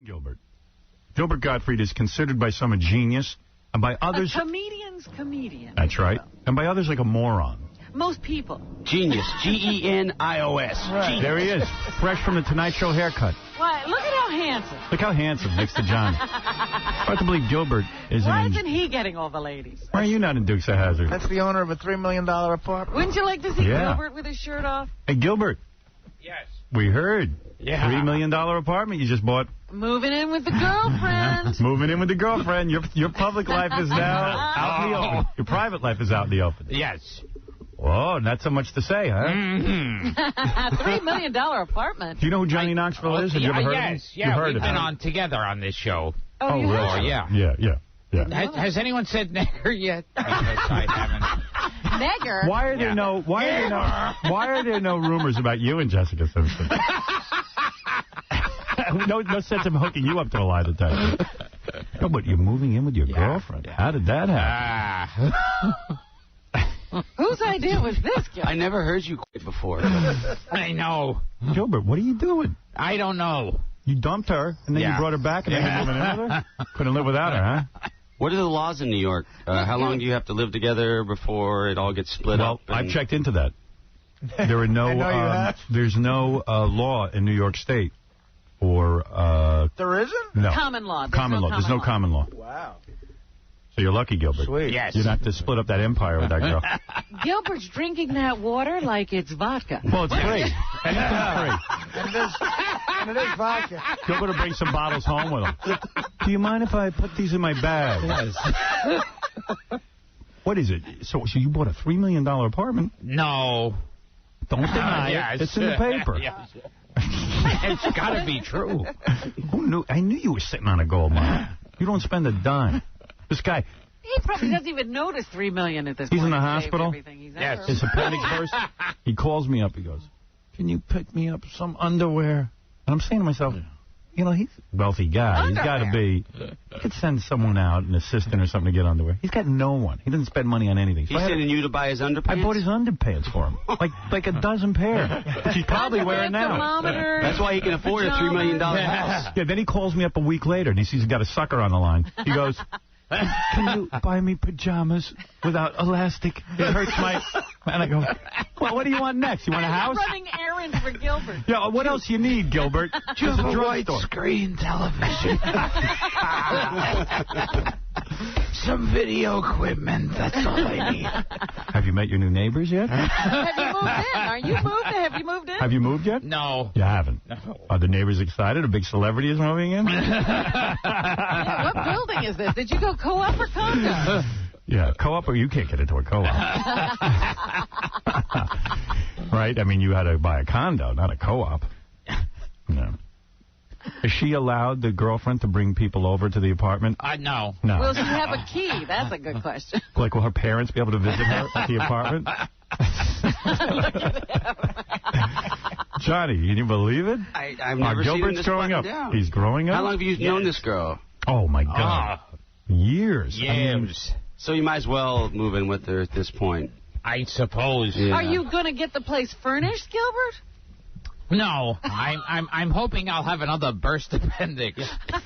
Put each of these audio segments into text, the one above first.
Gilbert. Gilbert Gottfried is considered by some a genius, and by others... A comedian's comedian. That's right. And by others, like a moron. Most people. Genius. G-E-N-I-O-S. Right. There he is. Fresh from the Tonight Show haircut. Why? Look at how handsome. Look how handsome next to Johnny. Hard to believe Gilbert is Why isn't he getting all the ladies? Why are you not in Dukes of Hazzard? That's the owner of a $3 million apartment. Wouldn't you like to see Gilbert with his shirt off? Hey, Gilbert. Yes. We heard. Yeah. $3 million apartment you just bought. Moving in with the girlfriend. Moving in with the girlfriend. Your public life is now out in the open. Your private life is out in the open. Yes. Whoa, not so much to say, huh? $3 million apartment. Do you know who Johnny Knoxville is? Have you ever heard of him? Yes, yeah, we've been on together on this show. Oh, you have? really? Yeah. Yeah. Has anyone said nigger yet? Because I haven't. Nigger? Why are there no rumors about you and Jessica Simpson? no sense of hooking you up to a lie detector. No, but you're moving in with your girlfriend. Yeah. How did that happen? Whose idea was this, Gilbert? I never heard you quit before. I know. Gilbert, what are you doing? I don't know. You dumped her, and then you brought her back, and then you're living in with her? Couldn't live without her, huh? What are the laws in New York? How long do you have to live together before it all gets split up? Well, I've checked into that. There are no, there's no law in New York State for... There isn't? No. Common law. There's no common law. Wow. So you're lucky, Gilbert. Sweet. Yes. You don't have to split up that empire with that girl. Gilbert's drinking that water like it's vodka. Well, it's free. Anything's free. And it is vodka. Gilbert will bring some bottles home with him. Do you mind if I put these in my bag? Yes. What is it? So you bought a $3 million apartment? No. Don't deny it. It's in the paper. Yes. It's got to be true. Who knew? I knew you were sitting on a gold mine. You don't spend a dime. This guy... He probably doesn't even notice $3 million at this point. He's in the hospital? Yes. It's a panic burst. He calls me up. He goes, can you pick me up some underwear? And I'm saying to myself, you know, he's a wealthy guy. Underwear. He's got to be... He could send someone out, an assistant or something, to get underwear. He's got no one. He doesn't spend money on anything. He's sending you to buy his underpants? I bought his underpants for him. Like a dozen pair. Which he's probably wearing now. That's why he can afford a $3 million house. Yeah, then he calls me up a week later, and he sees he's got a sucker on the line. He goes... Can you buy me pajamas without elastic? It hurts my... And I go, well, what do you want next? You want a house? Running errands for Gilbert. Yeah, what else you need, Gilbert? Just a widescreen television. Some video equipment, that's all I need. Have you met your new neighbors yet? Have you moved in? Are you moved? Have you moved in? Have you moved yet? No. You haven't? No. Are the neighbors excited? A big celebrity is moving in? Yeah, what building is this? Did you go co-op or condo? Yeah, co-op, or you can't get into a co-op. Right? I mean, you had to buy a condo, not a co-op. No. Is she allowed, the girlfriend, to bring people over to the apartment? No. No. Will she have a key? That's a good question. Like, will her parents be able to visit her at the apartment? Johnny, can you believe it? I've never seen him this growing up. Down. He's growing up? How long have you known this girl? Oh, my God. Years. Years. So you might as well move in with her at this point. I suppose. Yeah. Are you going to get the place furnished, Gilbert? No, I'm hoping I'll have another burst appendix.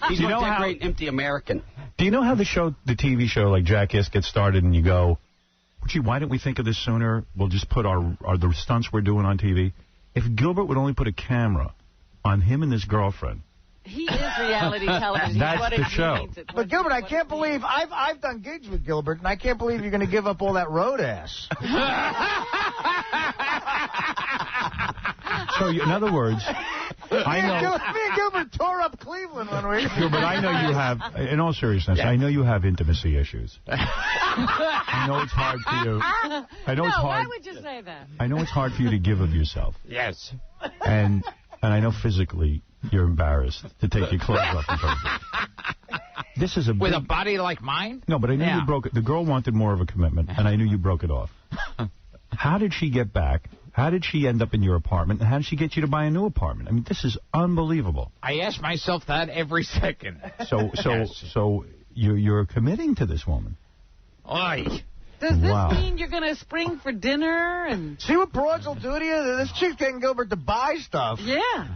He's going to decorate an empty American. Do you know how the TV show like Jackass gets started and you go, gee, why didn't we think of this sooner? We'll just put the stunts we're doing on TV. If Gilbert would only put a camera on him and his girlfriend. He is reality television. That's the show. But Gilbert, I can't believe I've done gigs with Gilbert, and I can't believe you're going to give up all that road ass. So, in other words, I know... Me and Gilbert tore up Cleveland one week. Gilbert, I know you have, in all seriousness, I know you have intimacy issues. I know it's hard for you. Why would you say that? I know it's hard for you to give of yourself. Yes. And I know physically you're embarrassed to take your clothes off in person. This is With a body like mine? No, but I knew you broke it. The girl wanted more of a commitment, and I knew you broke it off. How did she get back? How did she end up in your apartment? And how did she get you to buy a new apartment? I mean, this is unbelievable. I ask myself that every second. So you're committing to this woman. Oy. Does this mean you're going to spring for dinner? And see what broads will do to you? This chick's getting Gilbert to buy stuff. Yeah.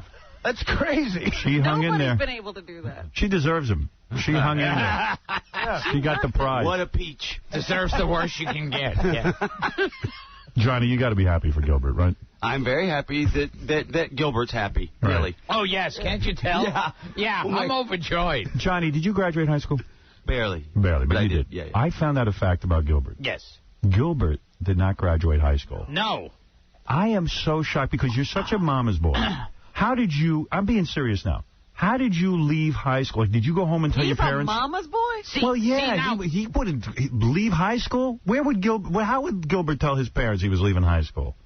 That's crazy. She hung in there. Nobody's been able to do that. She deserves him. She hung in there. She got the prize. What a peach. Deserves the worst you can get. Yeah. Johnny, you got to be happy for Gilbert, right? I'm very happy that Gilbert's happy, Right. really. Oh, yes. Can't you tell? Yeah, Oh, I'm overjoyed. Johnny, did you graduate high school? Barely. Barely, but I you did. did. Yeah. I found out a fact about Gilbert. Yes. Gilbert did not graduate high school. No. I am so shocked because you're such a mama's boy. How did you, I'm being serious now, how did you leave high school? Like, did you go home and tell your parents? He's a mama's boy? Well, yeah, he wouldn't leave high school. How would Gilbert tell his parents he was leaving high school?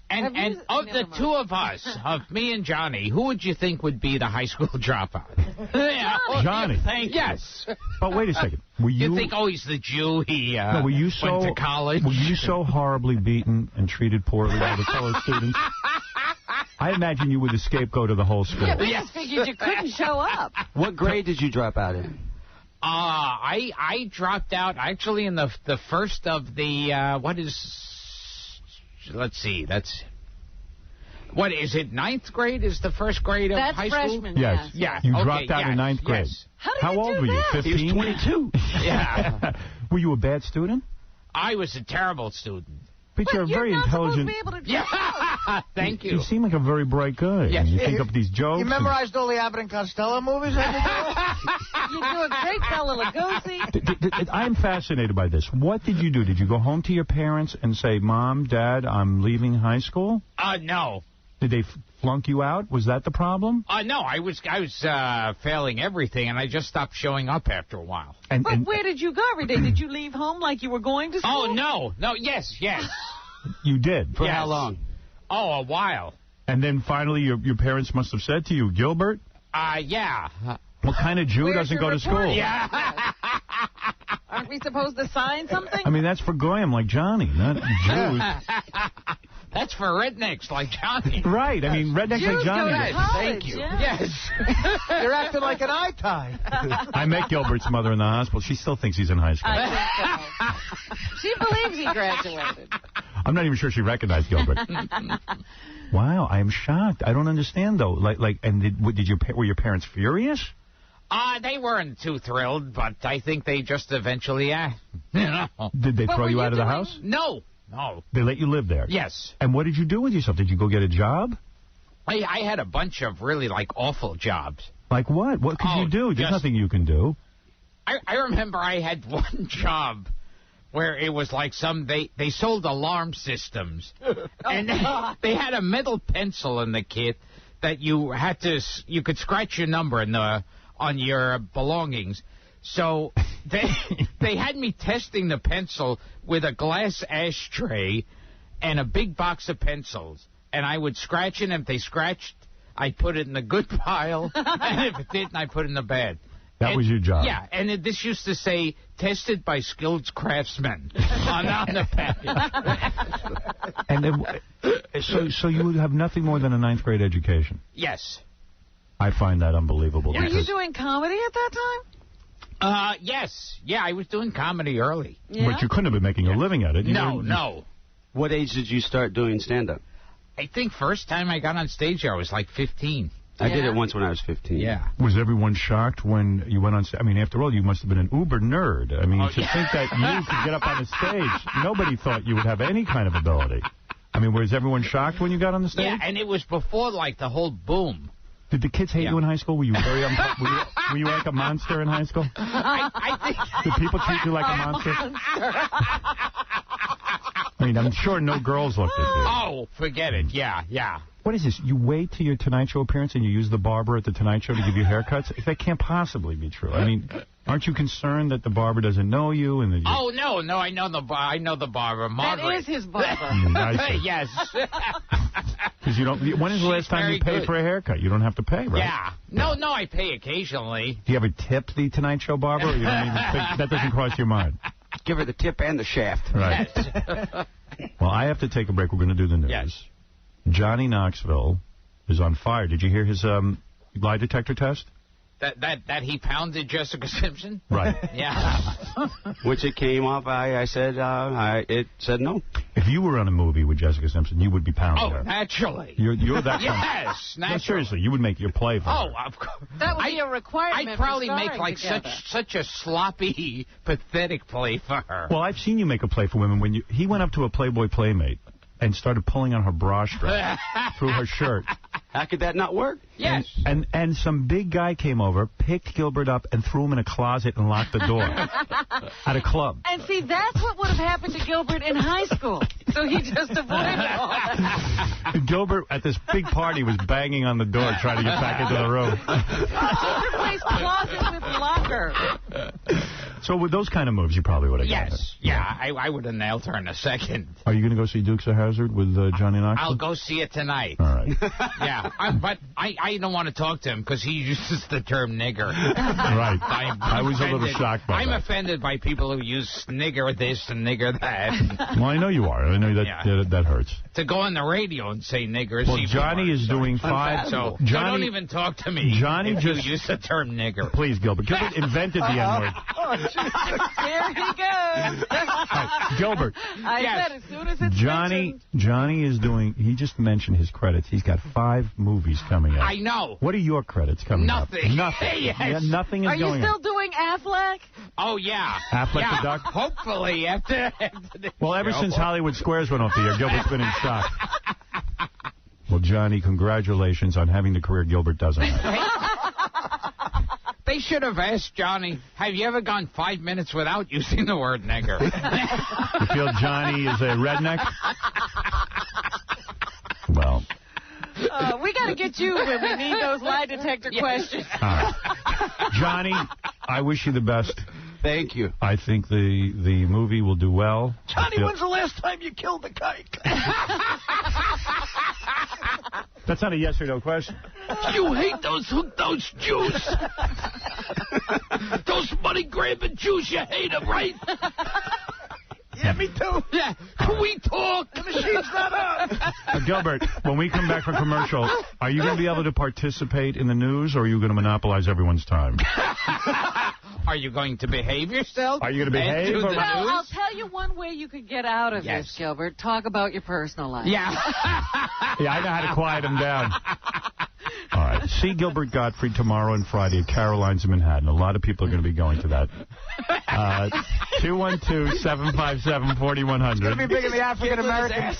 And of the two of us, of me and Johnny, who would you think would be the high school dropout? Johnny. Yes. But wait a second. Were you think, oh, he's the Jew. He were you went to college. Were you so horribly beaten and treated poorly by the fellow students? I imagine you were the scapegoat of the whole school. Yeah, we just figured you couldn't show up. What grade did you drop out in? I dropped out actually in the first of the let's see, what is it? 9th grade is the first grade of high school? That's freshman. Yes. Yeah. You okay, dropped out in 9th grade. Yes. How old do were you? that? 15? He was 22. Yeah. Were you a bad student? I was a terrible student. But you're a very not intelligent. supposed to be able to Yeah. Thank you. You seem like a very bright guy. Yes. You think up these jokes. You memorized all the Abbott and Costello movies? You do a great Bela Lugosi. I'm fascinated by this. What did you do? Did you go home to your parents and say, Mom, Dad, I'm leaving high school? No. Did they flunk you out? Was that the problem? No, I was failing everything, and I just stopped showing up after a while. But where did you go every day? Did you leave home like you were going to school? Oh, no, yes. You did? For how long? Oh, a while. And then finally your parents must have said to you, Gilbert? Yeah. What kind of Jew Where's doesn't your go to report? school? Yeah. Aren't we supposed to sign something? I mean, that's for Goyim like Johnny, not Jews. That's for rednecks like Johnny. Right. I mean, rednecks Jews like Johnny. go to college, Thank you. yeah. Yes. You're acting like an eye tie. I met Gilbert's mother in the hospital. She still thinks he's in high school. I think so. She believes he graduated. I'm not even sure she recognized Gilbert. Wow, I am shocked. I don't understand though. Were your parents furious? They weren't too thrilled, but I think they just eventually, Did they throw you out of the house? No. They let you live there? Yes. And what did you do with yourself? Did you go get a job? I had a bunch of really, awful jobs. Like what? What could you do? There's just- nothing you can do. I remember I had one job where it was like they sold alarm systems. And they had a metal pencil in the kit that you could scratch your number on your belongings. So they had me testing the pencil with a glass ashtray and a big box of pencils. And I would scratch it, and if they scratched, I'd put it in the good pile. And if it didn't, I'd put it in the bad. That was your job? Yeah, and this used to say, tested by skilled craftsmen on the package. And then, so you would have nothing more than a 9th grade education? Yes. I find that unbelievable. Were you doing comedy at that time? Yes. Yeah, I was doing comedy early. Yeah? But you couldn't have been making a living at it. No. What age did you start doing stand-up? I think first time I got on stage I was like 15. I did it once when I was 15. Yeah. Was everyone shocked when you went on stage? I mean, after all, you must have been an uber nerd. I mean, to think that you could get up on the stage, nobody thought you would have any kind of ability. I mean, was everyone shocked when you got on the stage? Yeah, and it was before, the whole boom. Did the kids hate you in high school? Were you very were you like a monster in high school? I think... Did people treat you like a monster? I mean, I'm sure no girls looked at you. Oh, forget it. Yeah. What is this? You wait till your Tonight Show appearance and you use the barber at the Tonight Show to give you haircuts? That can't possibly be true. I mean, aren't you concerned that the barber doesn't know you? And that Oh, no, I know the barber, Margaret. That is his barber. I see. Yes. Because you don't. When is the last time you paid for a haircut? You don't have to pay, right? Yeah. No, I pay occasionally. Do you ever tip the Tonight Show barber? Or you don't even think, that doesn't cross your mind? Give her the tip and the shaft. Right. Well, I have to take a break. We're going to do the news. Yes. Johnny Knoxville is on fire. Did you hear his lie detector test? That he pounded Jessica Simpson? Right. Yeah. Which it came off. I said, it said no. If you were on a movie with Jessica Simpson, you would be pounding her. Naturally. You're that Yes, naturally. No, seriously, you would make your play for her. Oh, of course. That would be a requirement. I'd probably for make like such a sloppy, pathetic play for her. Well, I've seen you make a play for women. When he went up to a Playboy Playmate and started pulling on her bra strap through her shirt. How could that not work? Yes. And some big guy came over, picked Gilbert up, and threw him in a closet and locked the door at a club. And see, that's what would have happened to Gilbert in high school. So he just avoided all that. Gilbert, at this big party, was banging on the door trying to get back into the room. Just replace closet with locker. So with those kind of moves, you probably would have gotten Yes. her. Yeah, I would have nailed her in a second. Are you going to go see Dukes of Hazzard with Johnny Knoxville? I'll go see it tonight. All right. Yeah, but I don't want to talk to him because he uses the term nigger. Right. I was a little shocked by I'm that. offended by people who use nigger this and nigger that. Well, I know you are. I know that hurts. To go on the radio and say nigger. Well, Johnny is doing 5. So Johnny, don't even talk to me. Johnny if just you use the term nigger. Please, Gilbert. Gilbert invented the N-word. There he goes. Right, Gilbert. I said as soon as it's mentioned. Johnny is doing, he just mentioned his credits. He's got 5 movies coming up. I know. What are your credits coming Nothing. up? Nothing. Yes. Yeah, nothing is Are you going still on. doing Affleck? Oh, yeah. Affleck the Duck? Hopefully after this Well, ever show. since Hollywood Squares went off the air, Gilbert's been in shock. Well, Johnny, congratulations on having the career Gilbert doesn't have. They should have asked Johnny, have you ever gone 5 minutes without using the word nigger? You feel Johnny is a redneck? Well. We got to get you when we need those lie detector questions. All right. Johnny, I wish you the best. Thank you. I think the movie will do well. Johnny, when's the last time you killed a kite? That's not a yes or no question. You hate those hook-nosed Jews. Those money-grabbing Jews, you hate them, right? Yeah, me too. Yeah. Can we talk? The machine's not up. Gilbert, when we come back from commercial, are you going to be able to participate in the news, or are you going to monopolize everyone's time? Are you going to behave yourself? Are you going to behave? Well, I'll tell you one way you could get out of this, Gilbert. Talk about your personal life. Yeah. Yeah, I know how to quiet him down. All right. See Gilbert Gottfried tomorrow and Friday at Caroline's in Manhattan. A lot of people are going to be going to that. 212-757-4100. It's going to be big in the African-American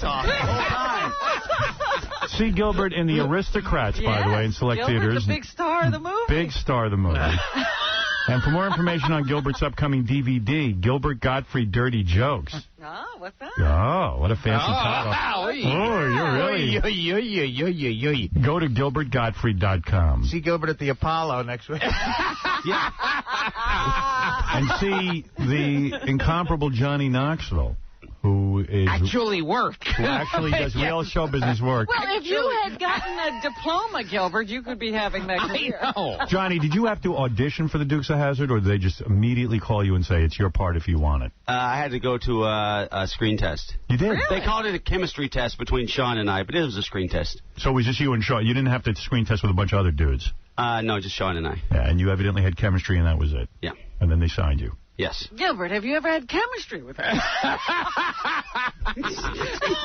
See Gilbert in The Aristocrats, by the way, in select Gilbert's theaters. a big star of the movie. Big star of the movie. And for more information on Gilbert's upcoming DVD, Gilbert Gottfried Dirty Jokes. Oh, what's that? Oh, what a fancy title. Oh, you're really... Go to GilbertGottfried.com. See Gilbert at the Apollo next week. And see the incomparable Johnny Knoxville, who is... Actually work. Who actually does real show business work. Well, if you had gotten a diploma, Gilbert, you could be having that career. I know. Johnny, did you have to audition for the Dukes of Hazzard, or did they just immediately call you and say it's your part if you want it? I had to go to a screen test. You did? Really? They called it a chemistry test between Sean and I, but it was a screen test. So it was just you and Sean. You didn't have to screen test with a bunch of other dudes. No, just Sean and I. Yeah, and you evidently had chemistry, and that was it. Yeah. And then they signed you. Yes. Gilbert, have you ever had chemistry with her?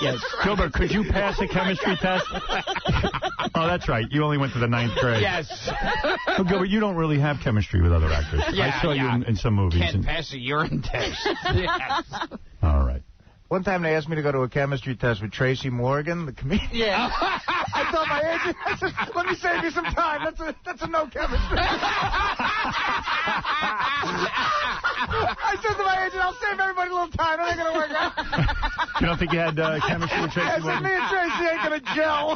Yes. Gilbert, could you pass a chemistry test? Oh, that's right. You only went to the 9th grade. Yes. Well, Gilbert, you don't really have chemistry with other actors. Yeah, I saw you in some movies. Can't pass a urine test. Yes. All right. One time they asked me to go to a chemistry test with Tracy Morgan, the comedian. Yeah. I told my agent, I said, let me save you some time. That's a no chemistry. I said to my agent, I'll save everybody a little time. It ain't going to work out. You don't think you had chemistry with Tracy I said, Morgan? me and Tracy ain't going to gel.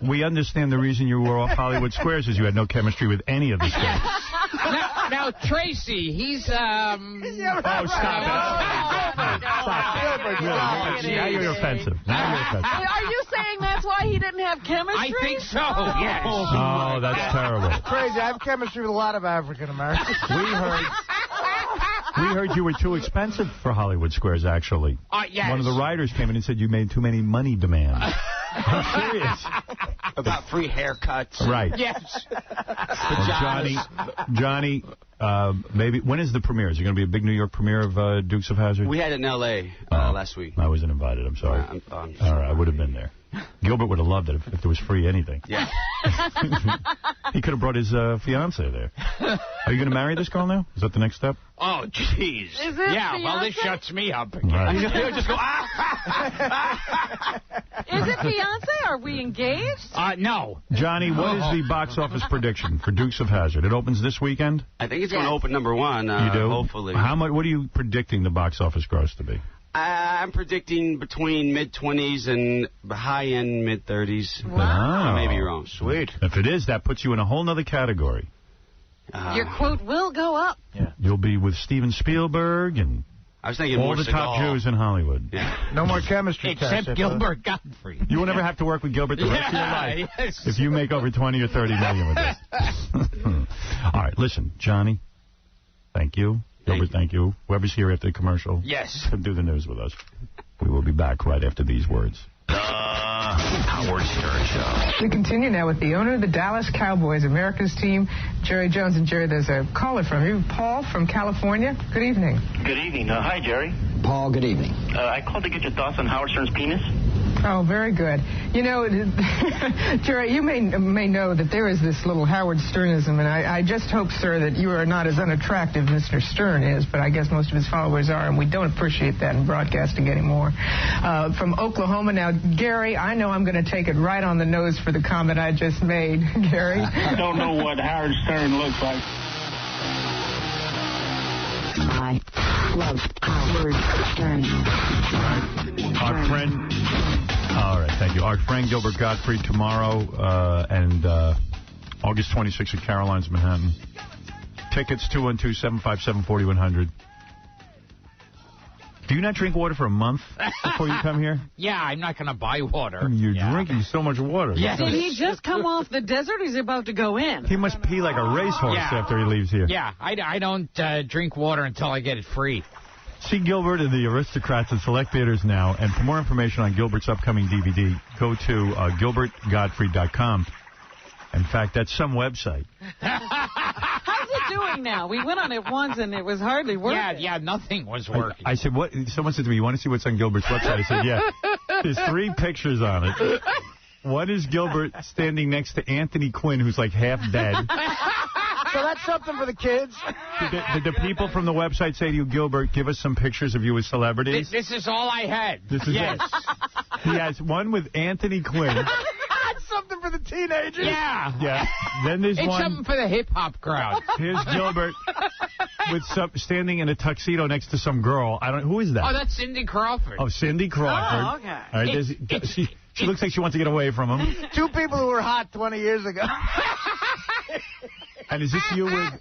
We understand the reason you were off Hollywood Squares is you had no chemistry with any of the stars. Now, Tracy, he's, Oh, stop it. Gilbert, Now you're offensive. Now you're offensive. Are you saying that's why he didn't have chemistry? I think so, yes. Oh, that's terrible. Crazy. I have chemistry with a lot of African Americans. We heard you were too expensive for Hollywood Squares, actually. Yes. One of the writers came in and said you made too many money demands. I'm serious. About 3 haircuts. Right. Yes. Well, Johnny, maybe, when is the premiere? Is it going to be a big New York premiere of Dukes of Hazzard? We had it in L.A. Last week. I wasn't invited. I'm sorry. I'm All right, I would have been there. Gilbert would have loved it if there was free anything. Yeah. He could have brought his fiancée there. Are you going to marry this girl now? Is that the next step? Oh, jeez. Is it Yeah, fiancé? well, this shuts me up again. Right. Just go, Is it fiancé? Are we engaged? No. Johnny, what is the box office prediction for Dukes of Hazzard? It opens this weekend? I think it's going to open number 1. You do? Hopefully. How much? What are you predicting the box office gross to be? I'm predicting between mid-20s and high-end mid-30s. Wow. I may be wrong. Sweet. If it is, that puts you in a whole other category. Your quote will go up. Yeah. You'll be with Steven Spielberg and I was thinking all more the top Seagal. Jews in Hollywood. Yeah. No more chemistry tests. Except Gilbert Gottfried. You will never have to work with Gilbert the rest of your life Yes. if you make over 20 or 30 million with this. All right, listen, Johnny, thank you. Gilbert, thank you. Whoever's here after the commercial, Yes. do the news with us. We will be back right after these words. Howard Stern Show. We continue now with the owner of the Dallas Cowboys, America's team, Jerry Jones. And Jerry, there's a caller from you, Paul from California. Good evening. Good evening. Hi, Jerry. Paul, good evening. I called to get your thoughts on Howard Stern's penis. Oh, very good. You know, Jerry, you may know that there is this little Howard Sternism, and I just hope, sir, that you are not as unattractive as Mr. Stern is, but I guess most of his followers are, and we don't appreciate that in broadcasting anymore. From Oklahoma, now, Gary, I know I'm going to take it right on the nose for the comment I just made. Gary? I don't know what Howard Stern looks like. I love Howard Stern. Our friend, all right, thank you. Our friend Gilbert Gottfried tomorrow and August 26th at Caroline's, Manhattan. Tickets 212-757-4100. Do you not drink water for a month before you come here? Yeah, I'm not going to buy water. You're drinking so much water. Yes. Did he just come off the desert? He's about to go in. He must pee like a racehorse after he leaves here. Yeah, I don't drink water until I get it free. See Gilbert in the Aristocrats at select theaters now. And for more information on Gilbert's upcoming DVD, go to gilbertgottfried.com. In fact, that's some website. How's it doing now? We went on it once, and it was hardly working. Yeah, nothing was working. I said, what? Someone said to me, you want to see what's on Gilbert's website? I said, yeah. There's 3 pictures on it. One is Gilbert standing next to Anthony Quinn, who's like half dead. So that's something for the kids. Did the people from the website say to you, Gilbert, give us some pictures of you as celebrities? This is all I had. This is it. He has one with Anthony Quinn. That's something for the teenagers. Yeah. Yeah. Then there's It's one. something for the hip-hop crowd. Here's Gilbert with standing in a tuxedo next to some girl. Who is that? Oh, that's Cindy Crawford. Oh, Cindy Crawford. Oh, okay. All right, she looks like she wants to get away from him. 2 people who were hot 20 years ago. And is this you with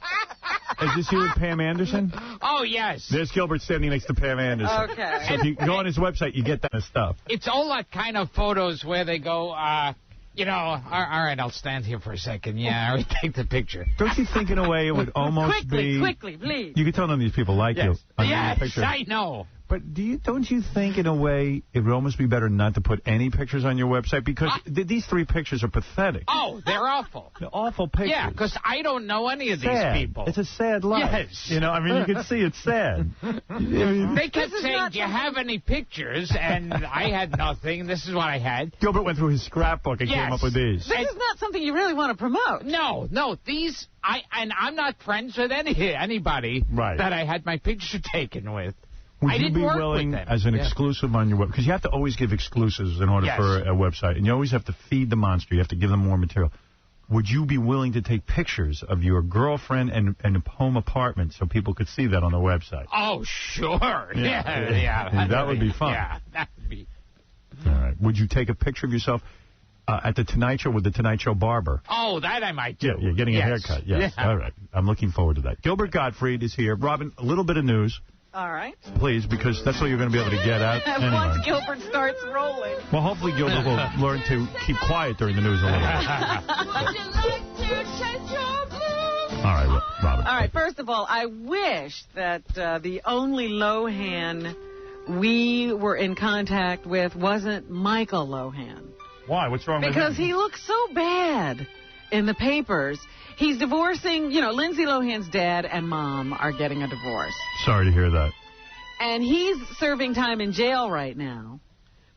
Pam Anderson? Oh, yes. There's Gilbert standing next to Pam Anderson. Okay. So if you go on his website, you get that kind of stuff. It's all that kind of photos where they go, all right, I'll stand here for a second. Yeah, I take the picture. Don't you think in a way it would almost be... Quickly, please. You can tell none of these people like you. Yes, The picture. I know. But don't you think, in a way, it would almost be better not to put any pictures on your website? Because these 3 pictures are pathetic. Oh, they're awful. They're awful pictures. Yeah, because I don't know any of sad. these people. It's a sad life. Yes. You know, I mean, you can see it's sad. They kept saying, do you have any pictures? And I had nothing. This is what I had. Gilbert went through his scrapbook and came up with these. This is not something you really want to promote. No, these, I'm not friends with anybody that I had my picture taken with. Would you be willing, as an exclusive on your web, because you have to always give exclusives in order for a website, and you always have to feed the monster. You have to give them more material. Would you be willing to take pictures of your girlfriend and home apartment so people could see that on the website? Oh, sure. Yeah. That would be fun. Yeah, that would be. All right. Would you take a picture of yourself at the Tonight Show with the Tonight Show barber? Oh, that I might do. Yeah, you're getting a haircut. Yes. Yeah. All right. I'm looking forward to that. Gilbert Gottfried is here. Robin, a little bit of news. All right. Please, because that's all you're going to be able to get out. Anyway. Once Gilbert starts rolling. Well, hopefully Gilbert will learn to keep quiet during the news a little bit. All right, Robin. All right, first of all, I wish that the only Lohan we were in contact with wasn't Michael Lohan. Why? What's wrong with him? Because he looks so bad in the papers. He's divorcing, Lindsay Lohan's dad and mom are getting a divorce. Sorry to hear that. And he's serving time in jail right now.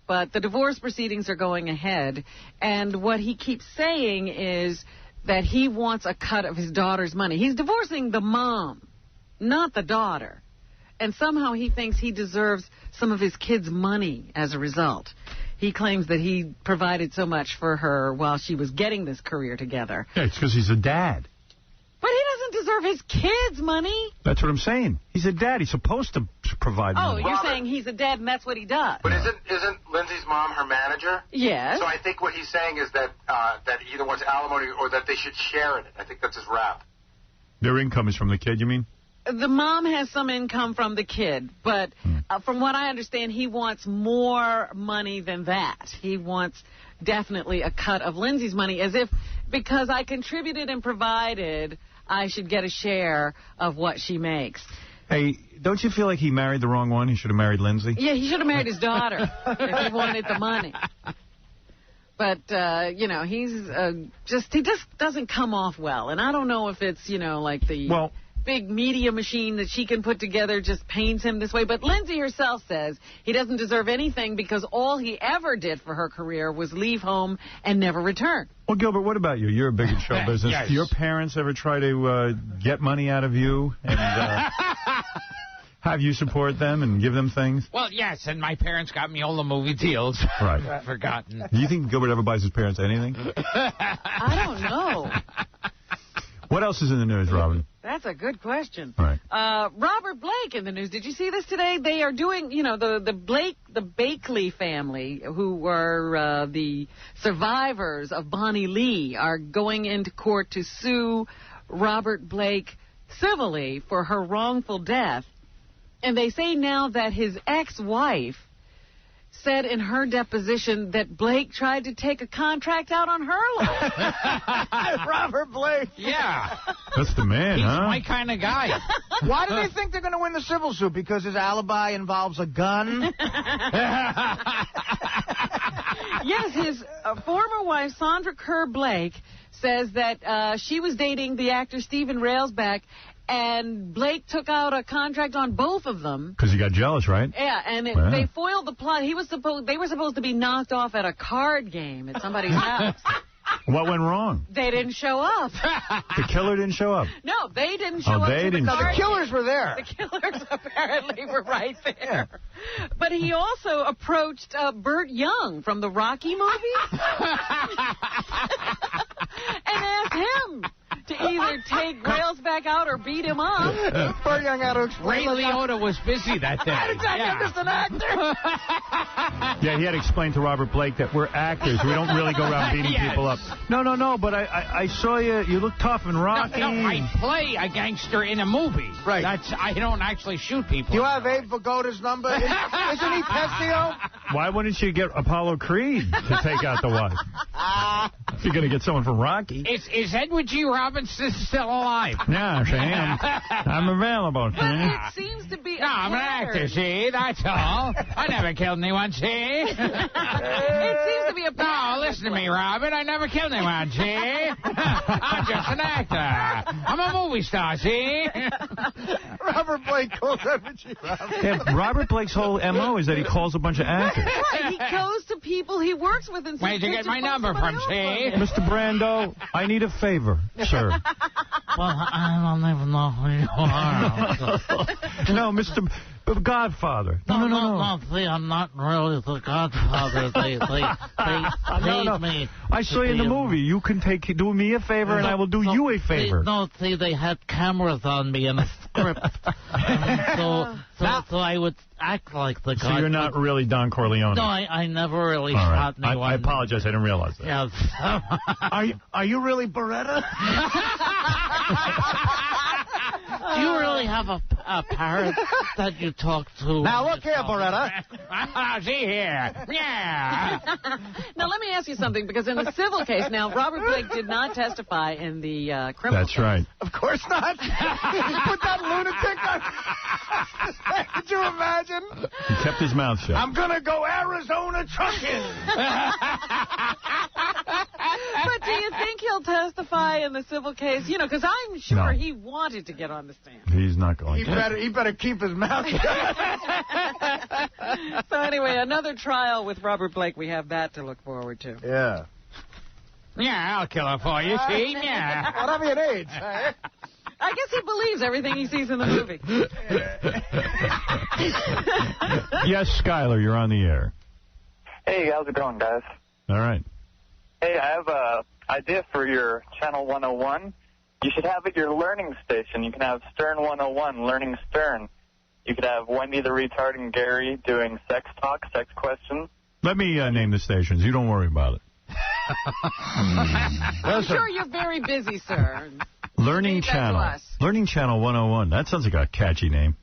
But the divorce proceedings are going ahead. And what he keeps saying is that he wants a cut of his daughter's money. He's divorcing the mom, not the daughter. And somehow he thinks he deserves some of his kids' money as a result. He claims that he provided so much for her while she was getting this career together. Yeah, it's because he's a dad. But he doesn't deserve his kids' money. That's what I'm saying. He's a dad. He's supposed to provide money. Oh, you're saying he's a dad and that's what he does. But isn't Lindsay's mom her manager? Yes. So I think what he's saying is that he either wants alimony or that they should share in it. I think that's his rap. Their income is from the kid, you mean? The mom has some income from the kid, but from what I understand, he wants more money than that. He wants definitely a cut of Lindsay's money, as if because I contributed and provided, I should get a share of what she makes. Hey, don't you feel like he married the wrong one? He should have married Lindsay? Yeah, he should have married his daughter if he wanted the money. But, he just doesn't come off well. And I don't know if it's, like the big media machine that she can put together just paints him this way. But Lindsay herself says he doesn't deserve anything because all he ever did for her career was leave home and never return. Well, Gilbert, what about you? You're big in show business. Yes. Do your parents ever try to get money out of you and have you support them and give them things? Well, yes, and my parents got me all the movie deals. Right. I've forgotten. Do you think Gilbert ever buys his parents anything? I don't know. What else is in the news, Robin? That's a good question. Right. Robert Blake in the news. Did you see this today? They are doing, the Bakley family, who were the survivors of Bonnie Lee, are going into court to sue Robert Blake civilly for her wrongful death. And they say now that his ex-wife said in her deposition that Blake tried to take a contract out on her life. Robert Blake. Yeah. That's the man, He's huh? my kind of guy. Why do they think they're going to win the civil suit? Because his alibi involves a gun? Yes, his former wife, Sandra Kerr Blake, says that she was dating the actor Stephen Railsback, and Blake took out a contract on both of them. Because he got jealous, right? Yeah, and they foiled the plot. They were supposed to be knocked off at a card game at somebody's house. What went wrong? They didn't show up. The killer didn't show up? No, they didn't show up. They didn't. The killers were there. The killers apparently were right there. But he also approached Burt Young from the Rocky movies and asked him to either take Railsback out or beat him up. Burt Young had to explain. Ray Liotta was busy that day. I'm just an actor. Yeah, he had to explain to Robert Blake that we're actors. We don't really go around beating people up. No, but I saw you. You look tough and rocky. No, I play a gangster in a movie. Right. I don't actually shoot people. You have Abe Vigoda's number? Isn't he Pescio? Why wouldn't you get Apollo Creed to take out the wife? If you're going to get someone from Rocky. Is Edward G. Robinson still alive? Yeah, Sam. I'm available, But Sam. it seems to be No, I'm an actor, see? That's all. I never killed anyone, see? It seems to be a No, listen to me, Robin. I never killed anyone, see? I'm just an actor. I'm a movie star, see? Robert Blake calls Edward G. Robinson. Yeah, Robert Blake's whole M.O. is that he calls a bunch of actors. Right, he goes to people he works with and says, Where'd you get my number from, see? Mr. Brando, I need a favor, sir. Well, I don't even know who you are. No, Mr. Godfather. No. See, I'm not really the Godfather. They paid me. I saw you in the movie. You can do me a favor, and I will do you a favor. They had cameras on me in a script. So I would act like the guy. So you're not really Don Corleone. No, I never really All right. shot anyone. I apologize. I didn't realize that. Yes. Are you really Beretta? Do you really have a a parrot that you talk to. Now, look here, Beretta. See here. Yeah. Now, let me ask you something, because in the civil case, now, Robert Blake did not testify in the criminal That's case. right. Of course not. Put that lunatic on. Could you imagine? He kept his mouth shut. I'm going to go Arizona trucking. But do you think he'll testify in the civil case? You know, because I'm sure he wanted to get on the stand. He's not going to. He better keep his mouth shut. So anyway, another trial with Robert Blake. We have that to look forward to. Yeah. Yeah, I'll kill her for you, see? Yeah. Whatever you need. Eh? I guess he believes everything he sees in the movie. Yes, Skyler, you're on the air. Hey, how's it going, guys? All right. Hey, I have a idea for your Channel 101. You should have it your learning station. You can have Stern 101, Learning Stern. You could have Wendy the Retard and Gary doing sex talk, sex questions. Let me name the stations. You don't worry about it. I'm sure you're very busy, sir. Learning Channel. Learning Channel 101. That sounds like a catchy name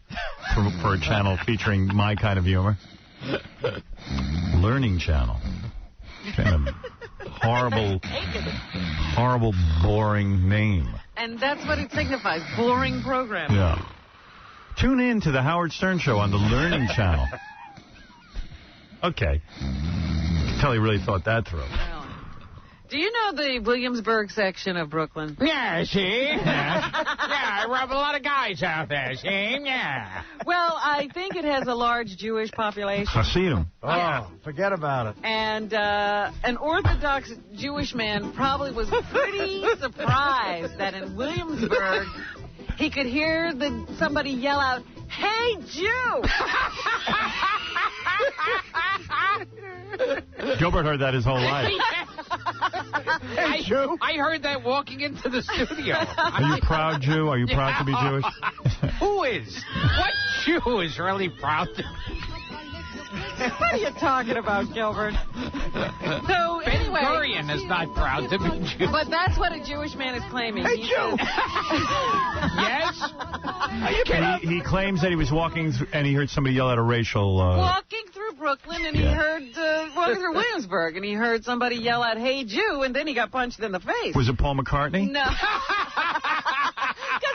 for a channel featuring my kind of humor. Learning Channel. Kind of horrible, boring name. And that's what it signifies, boring programming. Yeah. Tune in to the Howard Stern Show on the Learning Channel. Okay. Tell he really thought that through. Do you know the Williamsburg section of Brooklyn? Yeah, see? Yeah, I rub a lot of guys out there, see? Yeah. Well, I think it has a large Jewish population. I see him. Oh, forget about it. And an Orthodox Jewish man probably was pretty surprised that in Williamsburg he could hear somebody yell out, "Hey, Jew!" Gilbert heard that his whole life. Hey, Jew. I heard that walking into the studio. Are you proud Jew? Are you proud to be Jewish? Who is? What Jew is really proud to be? What are you talking about, Gilbert? So, anyway... Ben-Gurion is not proud to be Jewish. But that's what a Jewish man is claiming. Hey, Jew! Yes? He claims that he was walking and he heard somebody yell at a racial... Walking through Brooklyn, and he heard... walking through Williamsburg, and he heard somebody yell out, "Hey, Jew," and then he got punched in the face. Was it Paul McCartney? No.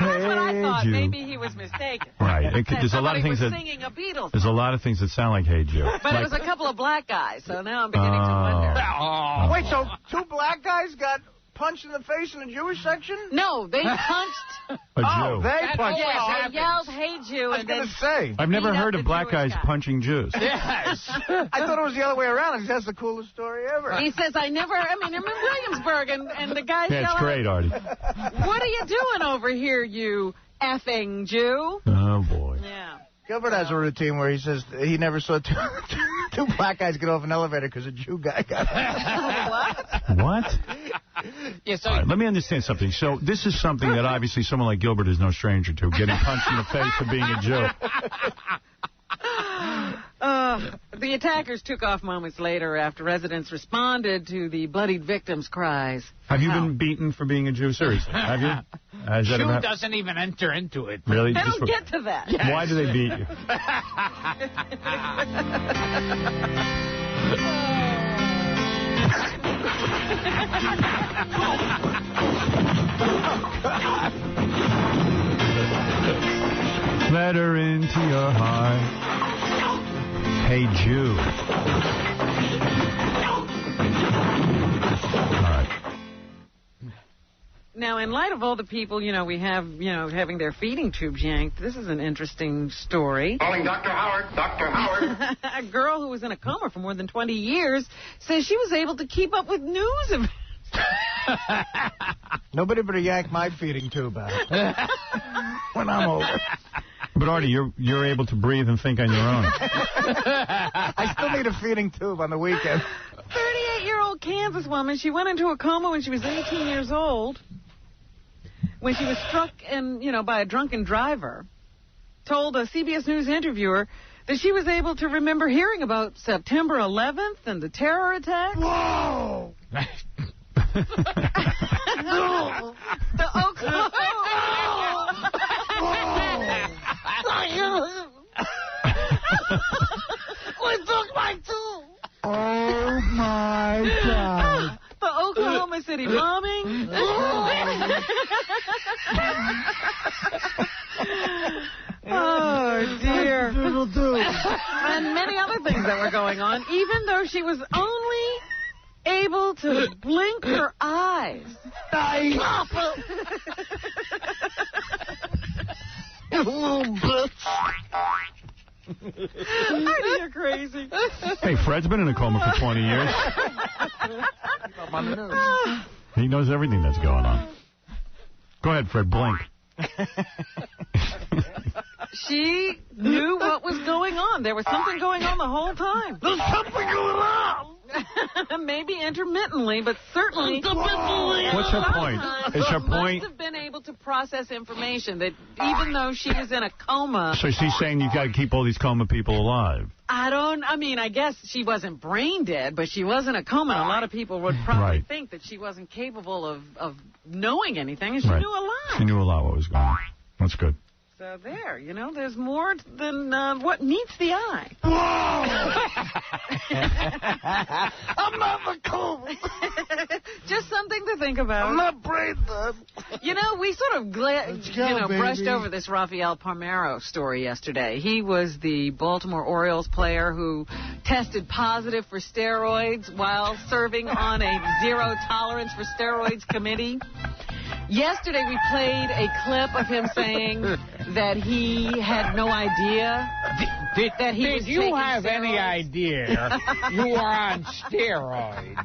That's what I thought. Jew. Maybe he was mistaken. Right. There's a lot of things that... singing a Beatles. There's a lot of things that sound like "Hey, Jew." But it was a couple of black guys, so now I'm beginning to wonder. Oh. Wait, so two black guys got punched in the face in the Jewish section? No, they punched... A Jew. They punched. Yeah, they yelled, "Hey, Jew," and then... I've never beat heard up of the black Jewish guys guy. punching Jews. Yes. I thought it was the other way around, because that's the coolest story ever. He says, I'm in Williamsburg, and the guy's Yeah, it's yelling, great, Artie. "What are you doing over here, you effing Jew?" Oh, boy. Yeah. Gilbert has a routine where he says he never saw two black guys get off an elevator because a Jew guy got What? What? Yeah, so All right, let me understand something. So this is something that obviously someone like Gilbert is no stranger to, getting punched in the face for being a Jew. The attackers took off moments later after residents responded to the bloodied victims' cries. Have you been beaten for being a Jew? Seriously, have you? Has that Jew ever doesn't even enter into it. Really? They Just don't get to that. Yes. Why do they beat you? Let her into your heart. Hey, Jew. All right. Now, in light of all the people, we have, having their feeding tubes yanked, this is an interesting story. Calling Dr. Howard. Dr. Howard. A girl who was in a coma for more than 20 years says she was able to keep up with news events. Nobody better yank my feeding tube out when I'm older. But, Artie, you're able to breathe and think on your own. I still need a feeding tube on the weekend. 38-year-old Kansas woman, she went into a coma when she was 18 years old, when she was struck by a drunken driver, told a CBS News interviewer that she was able to remember hearing about September 11th and the terror attack. Whoa! The Oklahoma... Oh, dear. And many other things that were going on, even though she was only able to blink her eyes. You're crazy. Hey, Fred's been in a coma for 20 years. He knows everything that's going on. Go ahead, Fred, blink. She knew what was going on. There was something going on the whole time. There's something going on. Maybe intermittently, but certainly. What's her point? Is her point? Must have been able to process information that even though she was in a coma. So she's saying you've got to keep all these coma people alive. I guess she wasn't brain dead, but she was in a coma. A lot of people would probably think that she wasn't capable of knowing anything, and she knew a lot. She knew a lot what was going on. That's good. So there, there's more than what meets the eye. I'm not in a coma. Just something to think about. I'm not brain dead. We sort of brushed over this Rafael Palmeiro story yesterday. He was the Baltimore Orioles player who tested positive for steroids while serving on a zero tolerance for steroids committee. Yesterday we played a clip of him saying that he had no idea that he was Did you have steroids. any idea you were on steroids?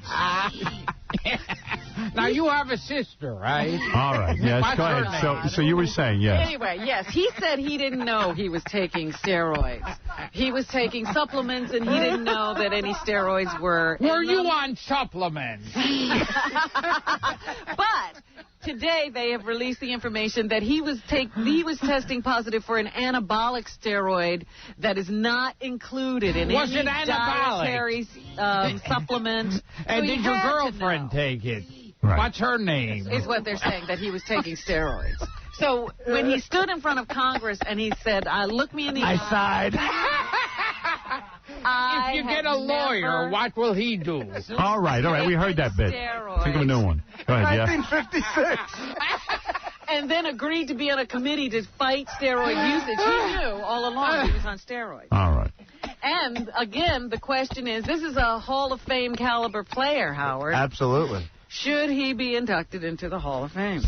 Now, you have a sister, right? All right, yes, go ahead. So you were saying, yes. Anyway, yes, he said he didn't know he was taking steroids. He was taking supplements, and he didn't know that any steroids were... Were you on supplements? But today they have released the information that he was testing positive for an anabolic steroid that is not included in any dietary supplement. And did your girlfriend take it? Right. What's her name? Is what they're saying, that he was taking steroids. So when he stood in front of Congress and he said, look me in the eye. I sighed. If you get a lawyer, what will he do? All right. We heard that bit. Think of a new one. Go ahead, 1956. And then agreed to be on a committee to fight steroid usage. He knew all along he was on steroids. All right. And, again, the question is, this is a Hall of Fame caliber player, Howard. Absolutely. Should he be inducted into the Hall of Fame?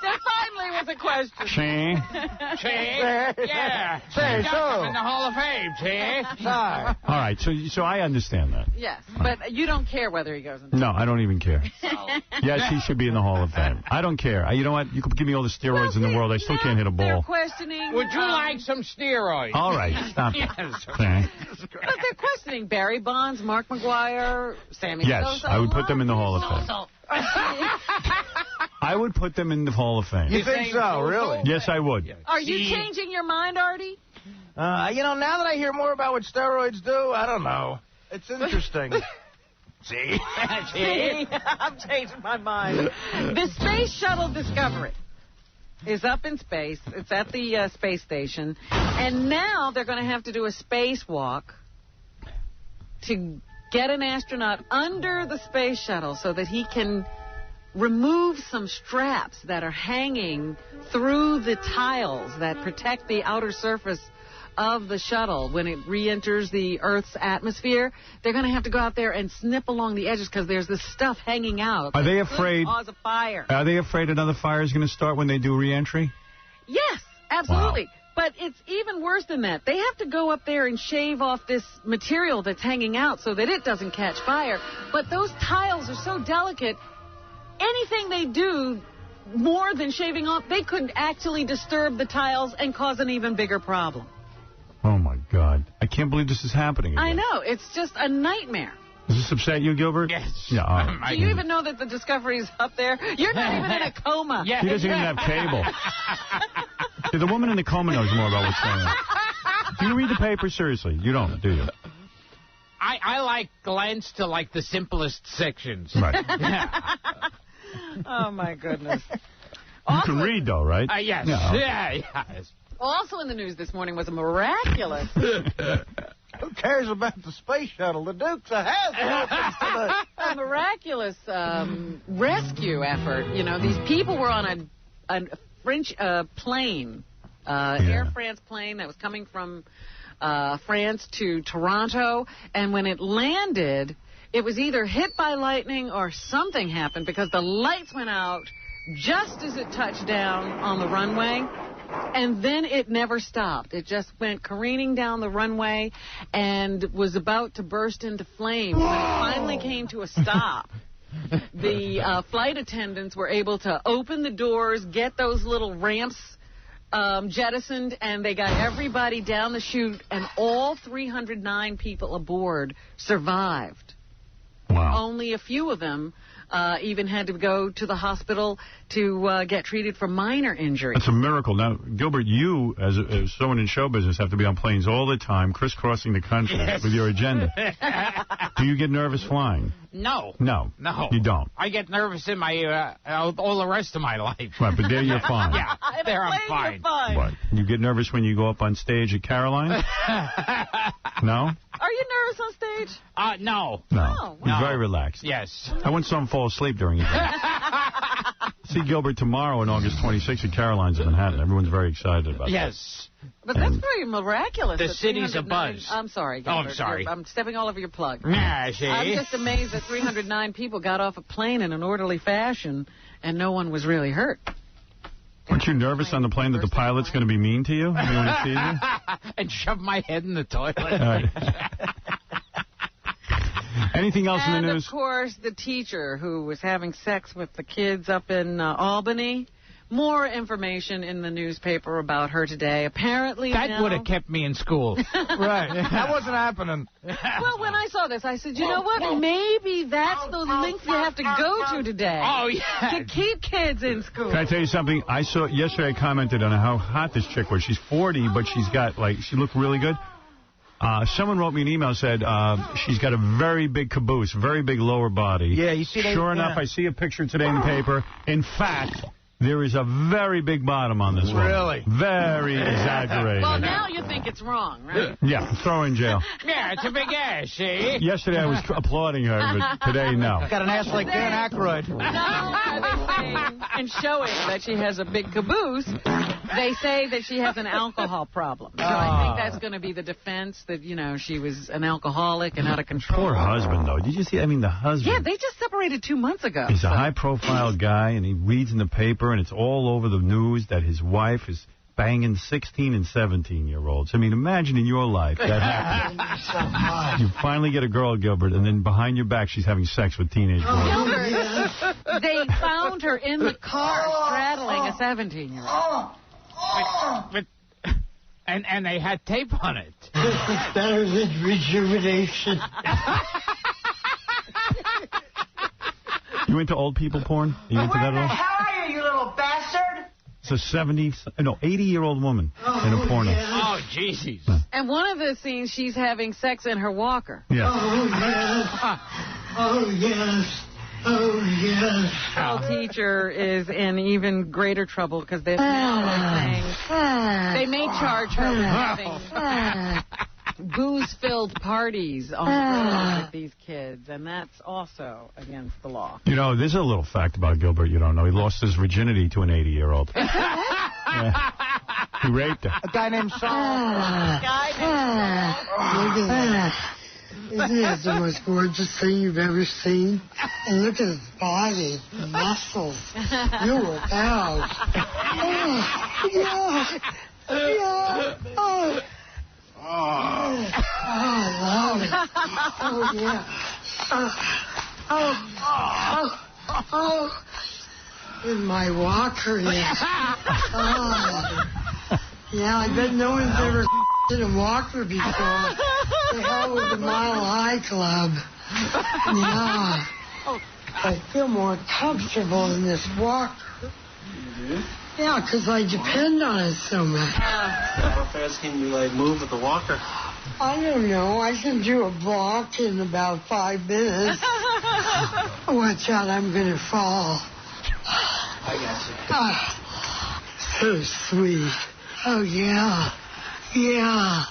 That finally was a question. Yeah. In the Hall of Fame, All right, so I understand that. Yes, but you don't care whether he goes in. No, I don't even care. Yes, he should be in the Hall of Fame. I don't care. You know what? You could give me all the steroids in the world. I still can't hit a ball. They're questioning... Would you like some steroids? All right, stop. Yes. But they're questioning Barry Bonds, Mark McGwire, Sammy Yes, Sosa. I would put them in the Hall of Fame. I would put them in the Hall of Fame. You think so, really? Yes, I would. Are you changing your mind, Artie? Now that I hear more about what steroids do, I don't know. It's interesting. See? I'm changing my mind. The Space Shuttle Discovery is up in space. It's at the space station. And now they're going to have to do a spacewalk to get an astronaut under the space shuttle so that he can remove some straps that are hanging through the tiles that protect the outer surface of the shuttle when it re-enters the Earth's atmosphere. They're going to have to go out there and snip along the edges because there's this stuff hanging out. Are they afraid? Cause a fire. Are they afraid another fire is going to start when they do re-entry? Yes, absolutely. Wow. But it's even worse than that. They have to go up there and shave off this material that's hanging out so that it doesn't catch fire. But those tiles are so delicate, anything they do more than shaving off, they could actually disturb the tiles and cause an even bigger problem. Oh, my God. I can't believe this is happening again. I know. It's just a nightmare. Does this upset you, Gilbert? Yes. Yeah, all right. Do you even know that the Discovery's up there? You're not even in a coma. He doesn't even have cable. See, the woman in the coma knows more about what's going on. Do you read the paper? Seriously, you don't, do you? I like glance to, the simplest sections. Right. Yeah. Oh, my goodness. You can read, though, right? Yes. No. Yes. Also in the news this morning was a miraculous... Who cares about the space shuttle? The Duke's a hazard. a miraculous rescue effort. You know, these people were on a French plane, Air France plane that was coming from France to Toronto, and when it landed, it was either hit by lightning or something happened because the lights went out just as it touched down on the runway, and then it never stopped. It just went careening down the runway and was about to burst into flames. When it finally came to a stop, the flight attendants were able to open the doors, get those little ramps jettisoned, and they got everybody down the chute, and all 309 people aboard survived. Wow. Only a few of them even had to go to the hospital to get treated for minor injuries. It's a miracle. Now, Gilbert, you, as someone in show business, have to be on planes all the time, crisscrossing the country with your agenda. Do you get nervous flying? No. No. You don't? I get nervous in my all the rest of my life. Right, but there you're fine. Yeah, there I'm fine. What? You get nervous when you go up on stage at Caroline's? No? Are you nervous on stage? No. No. You're very relaxed. Yes. I once saw him fall asleep during it. See Gilbert tomorrow on August 26th at Caroline's in Manhattan. Everyone's very excited about that. Yes. But that's pretty miraculous. The city's abuzz. I'm sorry, Gilbert. Oh, I'm sorry. I'm stepping all over your plug. Yeah, see? I'm just amazed that 309 people got off a plane in an orderly fashion and no one was really hurt. Aren't you nervous on the plane that the pilot's going to be mean to you when he sees you? And shove my head in the toilet. All right. Anything else in the news? And, of course, the teacher who was having sex with the kids up in Albany. More information in the newspaper about her today. Apparently, that would have kept me in school. Right. That wasn't happening. Well, when I saw this, I said, you know what? Maybe that's the length you have to go to today. Oh, yeah. To keep kids in school. Can I tell you something? I saw yesterday. I commented on how hot this chick was. She's 40, but she's got she looked really good. Someone wrote me an email, said she's got a very big caboose, very big lower body. Yeah, you see that? Sure enough, I see a picture today in the paper. In fact, there is a very big bottom on this one. Really? Very exaggerated. Well, now you think it's wrong, right? Yeah, throw her in jail. Yeah, it's a big ass, see? Yesterday I was applauding her, but today, no. Got an ass like Dan Aykroyd. No, are they saying, and showing that she has a big caboose, they say that she has an alcohol problem. So I think that's going to be the defense that, you know, she was an alcoholic and out of control. Poor husband, though. Did you see? I mean, the husband. Yeah, they just separated 2 months ago. He's a high-profile guy, and he reads in the paper, and it's all over the news that his wife is banging 16 and 17-year-olds. I mean, imagine in your life that happens. You finally get a girl, Gilbert, and then behind your back she's having sex with teenage boys. Gilbert, they found her in the car straddling a 17-year-old. And they had tape on it. This is better than rejuvenation. You into old people porn? Are you into that at all? How are you, you little bastard? It's a 80-year-old woman in a porno. Yes. Oh, Jesus. And one of the scenes, she's having sex in her walker. Yeah. Oh, yes. Oh, yes. Oh, yes. The teacher is in even greater trouble because they're saying they may charge her with having booze-filled parties on the road with these kids, and that's also against the law. You know, there's a little fact about Gilbert you don't know. He lost his virginity to an 80-year-old. Yeah. He raped her. A guy named Saul. Look at that. Isn't that the most gorgeous thing you've ever seen? And look at his body, the muscles. You work out. Oh, yeah. Yeah. Oh. Oh, I love it. Oh, yeah. Oh. In my walker, yeah. Oh. Yeah, I bet no one's ever in a walker before. The hell with the Mile High Club. Yeah. I feel more comfortable in this walker. Yeah, because I depend on it so much. How fast can you, move with the walker? I don't know. I can do a block in about 5 minutes. Watch out, I'm going to fall. I got So you. sweet. Oh, yeah. Yeah.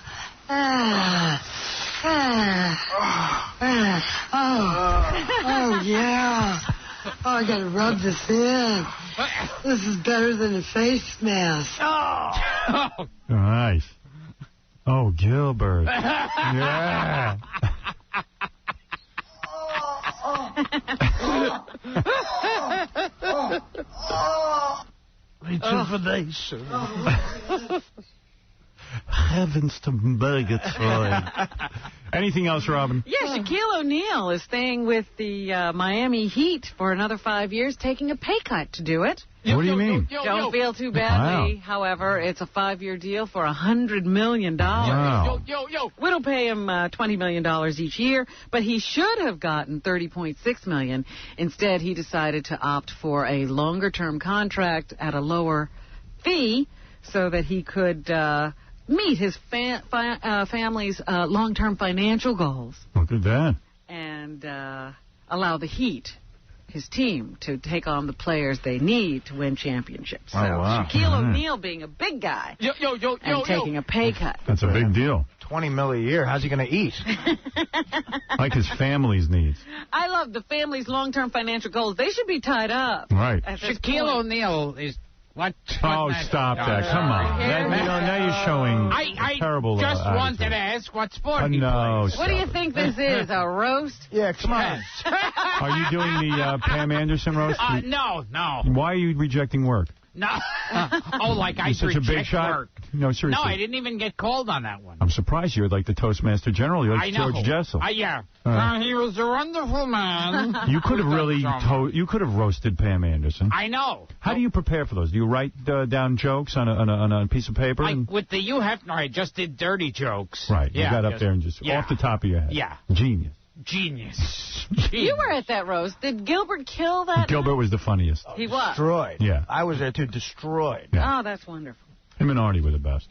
Oh, yeah. Oh, I gotta rub this in. This is better than a face mask. Oh. Nice. Oh, Gilbert. Yeah. Rejuvenation. Heavens to Murgatroyd. Anything else, Robin? Yeah, Shaquille O'Neal is staying with the Miami Heat for another 5 years, taking a pay cut to do it. What do you mean? Don't feel too badly. Wow. However, it's a 5-year deal for $100 million. Wow. It'll pay him $20 million each year, but he should have gotten $30.6 million. Instead, he decided to opt for a longer-term contract at a lower fee so that he could meet his family's long-term financial goals. Look at that. And allow the Heat, his team, to take on the players they need to win championships. So wow. Shaquille O'Neal being a big guy and taking a pay cut. That's a big deal. $20 million a year. How's he going to eat? Like his family's needs. I love the family's long-term financial goals. They should be tied up. Right. Shaquille O'Neal is... What? Oh, stop that. Come on. Now you're showing terrible I just wanted attitude. to ask what sport he no, plays. What do you think this is, a roast? Yeah, come on. Are you doing the Pam Anderson roast? No. Why are you rejecting work? No. Oh, like I You're such a big reject shot? work. No, seriously. No, I didn't even get called on that one. I'm surprised you're like the Toastmaster General. You're like I know. George Jessel. Yeah. He was a wonderful man. You could have really you could have roasted Pam Anderson. I know. How do you prepare for those? Do you write down jokes on a piece of paper? With the Hugh Hefner, I just did dirty jokes. Right. Yeah, you got up there and just off the top of your head. Yeah. Genius. You were at that roast. Did Gilbert kill that? Gilbert was the funniest. He was. Destroyed. Yeah. I was there, too. Destroyed. Yeah. Oh, that's wonderful. Him and Artie were the best.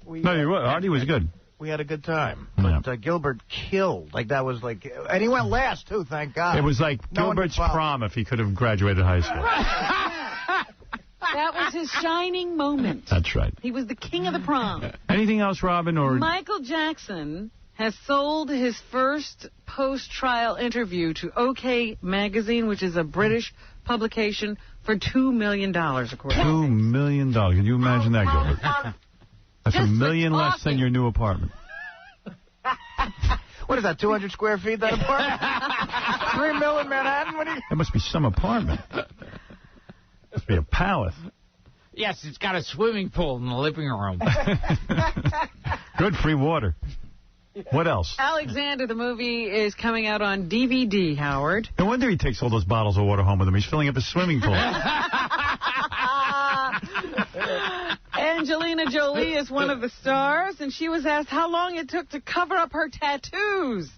Artie was good. We had a good time. Yeah. But Gilbert killed. Like, that was like... And he went last, too, thank God. It was like Gilbert's prom if he could have graduated high school. That was his shining moment. That's right. He was the king of the prom. Anything else, Robin? Or Michael Jackson has sold his first post-trial interview to OK Magazine, which is a British publication, for $2 million, according to $2 million. Can you imagine that, Gilbert? That's Just $1 million less than your new apartment. What is that, 200 square feet, that apartment? $3 million in Manhattan? That must be some apartment. Must be a palace. Yes, it's got a swimming pool in the living room. Good free water. What else? Alexander, the movie, is coming out on DVD, Howard. No wonder he takes all those bottles of water home with him. He's filling up his swimming pool. Angelina Jolie is one of the stars, and she was asked how long it took to cover up her tattoos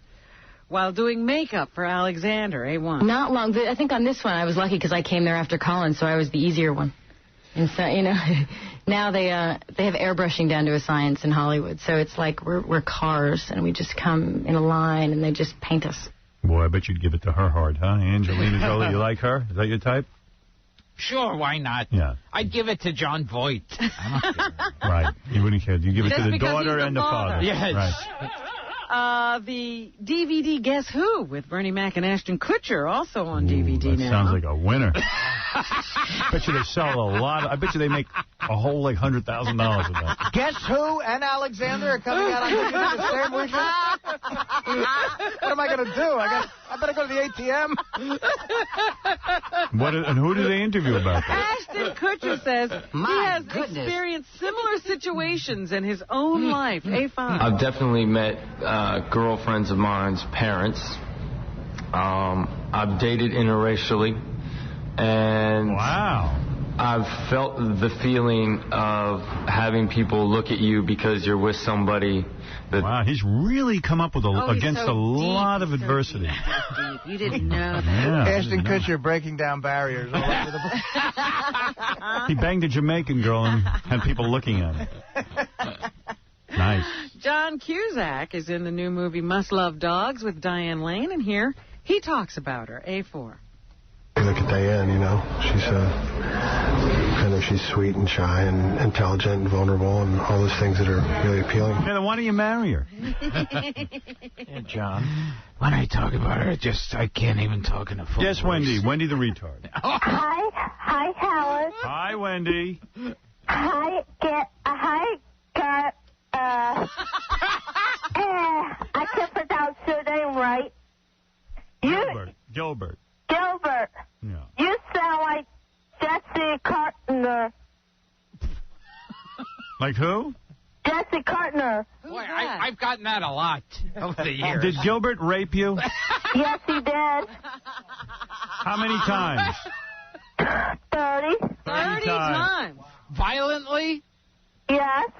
while doing makeup for Alexander, A1. Not long. I think on this one I was lucky because I came there after Colin, so I was the easier one. And so, now they have airbrushing down to a science in Hollywood, so it's like we're cars, and we just come in a line, and they just paint us. Boy, I bet you'd give it to her hard, huh? Angelina Jolie, you like her? Is that your type? Sure, why not? Yeah. I'd give it to John Voight. Right. You wouldn't care. You give it Just to the because daughter he's the and the father. father. Yes. Right. The DVD Guess Who with Bernie Mac and Ashton Kutcher also on DVD that now. Sounds like a winner. I bet you they sell a lot. I bet you they make a whole like $100,000 of that. Guess Who and Alexander are coming out on DVD the same weekend? What am I going to do? I better go to the ATM. And who do they interview about that? Ashton Kutcher says he has experienced similar situations in his own life. A5. I've definitely met girlfriends of mine's parents. I've dated interracially. And wow. I've felt the feeling of having people look at you because you're with somebody that... Wow, he's really come up with against a lot of adversity. Deep. You didn't know that. Yeah, Ashton Kutcher breaking down barriers all over the place. He banged a Jamaican girl and had people looking at him. Nice. John Cusack is in the new movie Must Love Dogs with Diane Lane, and here he talks about her. A4. You look at Diane, you know, she's sweet and shy and intelligent and vulnerable and all those things that are really appealing. Yeah, then why don't you marry her? Yeah, John. When I talk about her, I can't even talk in a full Yes, voice. Wendy. Wendy the retard. Hi, Howard. Hi, Wendy. Hi, Gert. I can't pronounce your name right. Gilbert. Gilbert. Yeah. You sound like Jesse Cartner. Like who? Jesse Cartner. Boy, I've gotten that a lot over the years. Did Gilbert rape you? Yes, he did. How many times? 30. 30 times. Violently? Yes.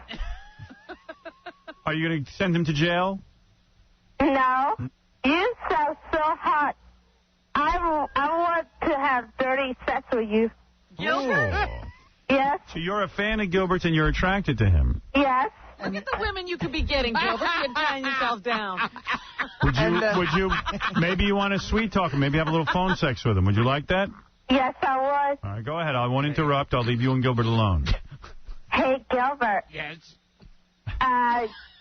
Are you going to send him to jail? No. You sound so hot. I want to have dirty sex with you. Gilbert? Oh. Yes. So you're a fan of Gilbert's and you're attracted to him? Yes. Look at the women you could be getting, Gilbert. You're tying yourself down. Would you, maybe you want to sweet talk him, maybe have a little phone sex with him. Would you like that? Yes, I would. All right, go ahead. I won't interrupt. I'll leave you and Gilbert alone. Hey, Gilbert. Yes.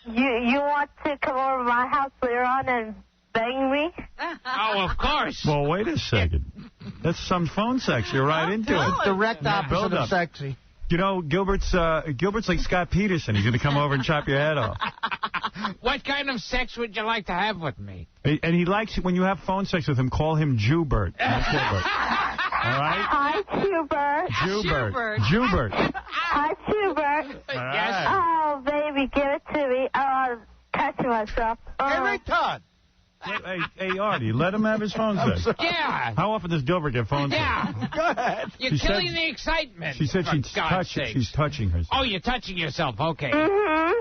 You want to come over to my house later on and bang me? Oh, of course. Well, wait a second. That's some phone sex. You're right into it. It's direct opposite of sexy. You know, Gilbert's like Scott Peterson. He's going to come over and chop your head off. What kind of sex would you like to have with me? And he likes, when you have phone sex with him, call him Jubert. Not Gilbert. All right? Hi, Gilbert. Jubert. Hi, Gilbert. Yes. Oh, baby, give it to me. Oh, I'm touching myself. Every time. Hey, Artie, let him have his phone sex. Yeah. How often does Gilbert get phone sex? Yeah. Go ahead. You're killing the excitement. She said she's touching herself. Oh, you're touching yourself. Okay. Mm-hmm.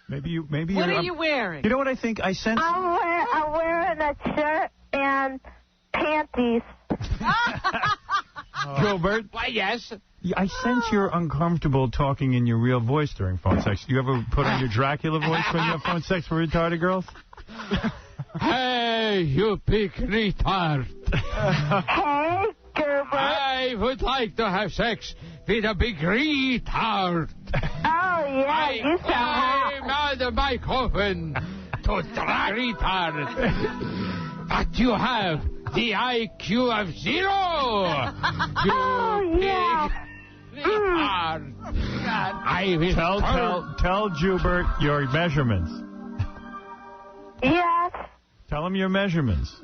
Maybe What are you wearing? You know what I think? I sense... I'm wearing a shirt and panties. Gilbert? Why, yes. I sense you're uncomfortable talking in your real voice during phone sex. Do you ever put on your Dracula voice when you have phone sex with retarded girls? Hey, you big retard. Hey, Gilbert. I would like to have sex with a big retard. Oh, yeah, you sound hot. I'm on the microphone to drag retard. But you have the IQ of 0. You big retard. I will tell Jubert your measurements. Yes. Tell him your measurements.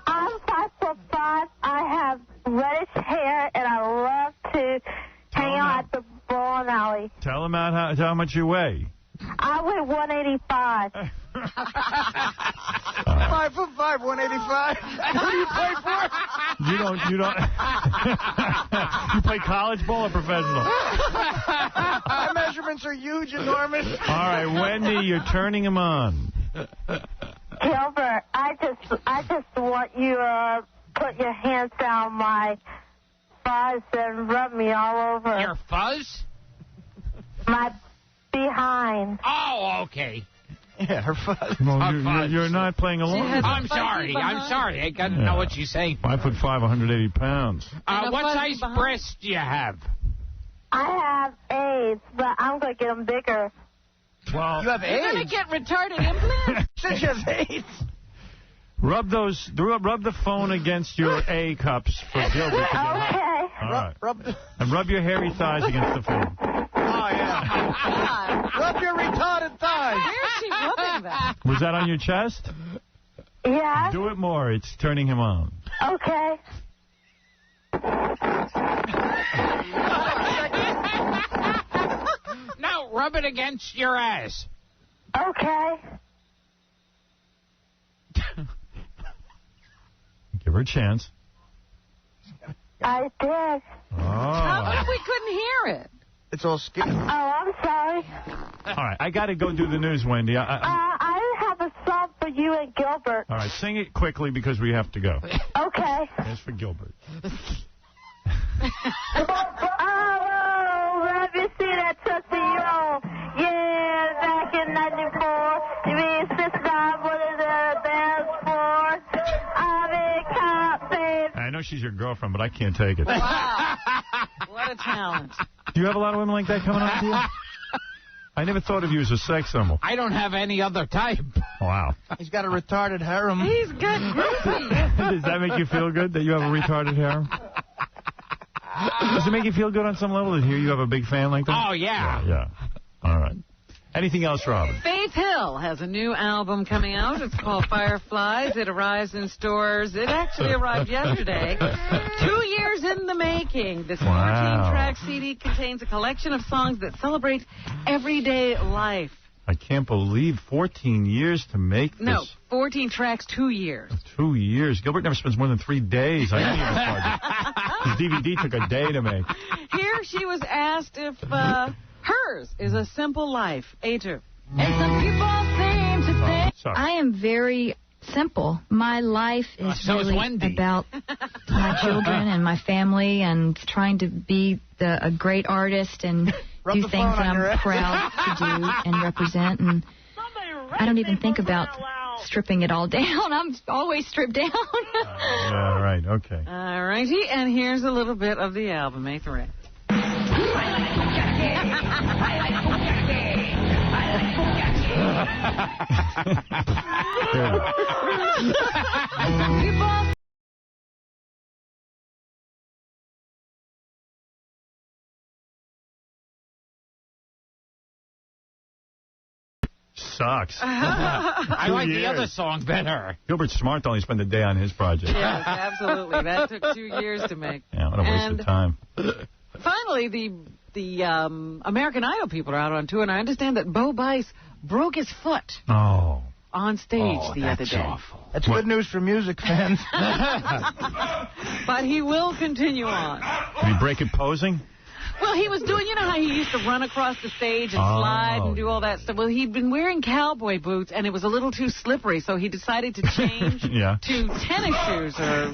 I'm 5'5". I have reddish hair, and I love to hang out at the bowling alley. Tell him how much you weigh. I weigh 185. 5'5", 185. Who do you play for? You don't. You play college ball or professional? My measurements are huge, enormous. All right, Wendy, you're turning him on. Gilbert, I just want you to put your hands down my fuzz and rub me all over. Your fuzz? My behind. Oh, okay. Yeah, her fuzz. Well, you're not playing along. I'm sorry. I got to know what she's saying. 5'5", 180 pounds. What size breasts do you have? I have AIDS, but I'm going to get them bigger. Well, you have AIDS? You're going to get retarded implants? Since you have AIDS. Rub the phone against your A cups for Gilbert to get hot. Okay. All right. And rub your hairy thighs against the phone. Oh, yeah. Rub your retarded thighs. Where's she rubbing that? Was that on your chest? Yeah. Do it more. It's turning him on. Okay. Now rub it against your ass. Okay. Give her a chance. I did. Oh. How come we couldn't hear it? It's all skin. Oh, I'm sorry. All right, I got to go do the news, Wendy. I have a song for you and Gilbert. All right, sing it quickly because we have to go. Okay. Here's for Gilbert. Oh, let me see that Tootsie Roll. Yeah, back in 94, me sister, what is the dance for? I'm a cop, babe. I know she's your girlfriend, but I can't take it. Wow. What a talent. Do you have a lot of women like that coming on to you? I never thought of you as a sex symbol. I don't have any other type. Wow. He's got a retarded harem. He's good groupie. Does that make you feel good that you have a retarded harem? Does it make you feel good on some level to hear you have a big fan like that? Oh, yeah. Yeah. All right. Anything else, Robin? Faith Hill has a new album coming out. It's called Fireflies. It arrives in stores. It actually arrived yesterday. 2 years in the making. This 14-track CD contains a collection of songs that celebrate everyday life. I can't believe 14 years to make this. No, 14 tracks, 2 years. 2 years. Gilbert never spends more than 3 days on any of his projects. His DVD took a day to make. Here she was asked if hers is a simple life. A2. And some people seem to think Sorry. I am very simple. My life is really about my children and my family and trying to be a great artist and do things that I'm proud to do and represent. And I don't even think about stripping it all down. I'm always stripped down. Yeah, right. Okay. All righty. And here's a little bit of the album. A3. Sucks. I like the other song better. Gilbert's smart to only spend a day on his project. Yes, absolutely. That took 2 years to make. Yeah, what a waste of time. Finally, the American Idol people are out on tour, and I understand that Bo Bice broke his foot on stage the other day. Awful. That's good news for music fans. But he will continue on. Did he break it posing? Well, he was doing, you know how he used to run across the stage and slide and do all that stuff? Well, he'd been wearing cowboy boots, and it was a little too slippery, so he decided to change to tennis shoes or,